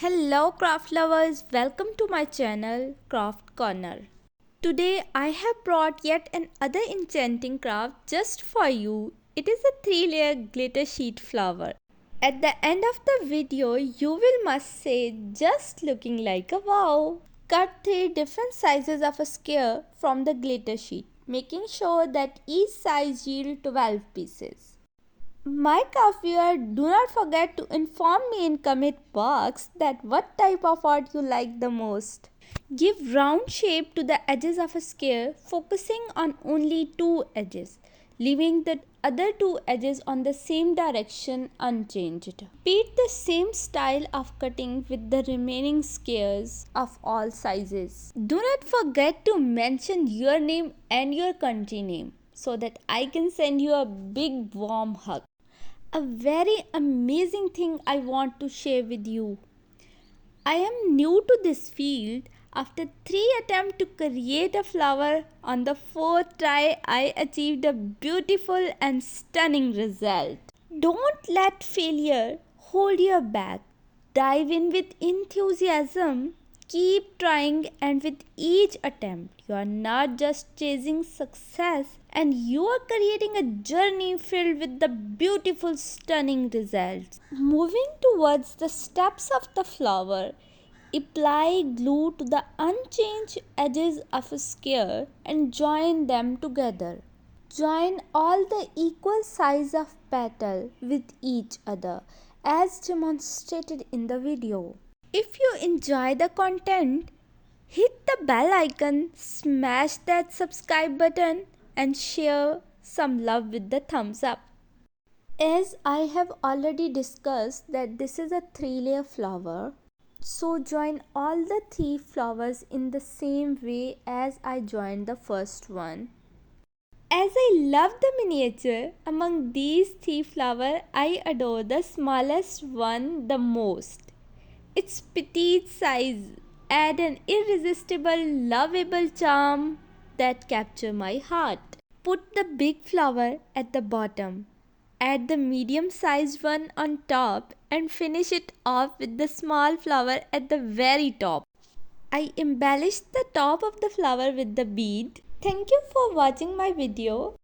Hello craft lovers, welcome to my channel Craft Corner. Today I have brought yet another enchanting craft just for you. It is a 3-layer glitter sheet flower. At the end of the video you will must say just looking like a wow. Cut 3 different sizes of a square from the glitter sheet, making sure that each size yield 12 pieces. My craft viewer, do not forget to inform me in comment box that what type of art you like the most. Give round shape to the edges of a square, focusing on only 2 edges, leaving the other 2 edges on the same direction unchanged. Repeat the same style of cutting with the remaining squares of all sizes. Do not forget to mention your name and your country name so that I can send you a big warm hug. A very amazing thing I want to share with you. I am new to this field. After 3 attempts to create a flower, on the 4th try I achieved a beautiful and stunning result. Don't let failure hold you back. Dive in with enthusiasm. Keep trying, and with each attempt, you are not just chasing success, and you are creating a journey filled with the beautiful, stunning results. Moving towards the steps of the flower, apply glue to the unchanged edges of a square and join them together. Join all the equal size of petal with each other as demonstrated in the video. If you enjoy the content, hit the bell icon, smash that subscribe button and share some love with the thumbs up. As I have already discussed that this is a 3-layer flower, so join all the 3 flowers in the same way as I joined the first one. As I love the miniature, among these 3 flowers, I adore the smallest one the most. Its petite size add an irresistible, lovable charm that capture my heart. Put the big flower at the bottom, add the medium-sized one on top and finish it off with the small flower at the very top. I embellished the top of the flower with the bead. Thank you for watching my video.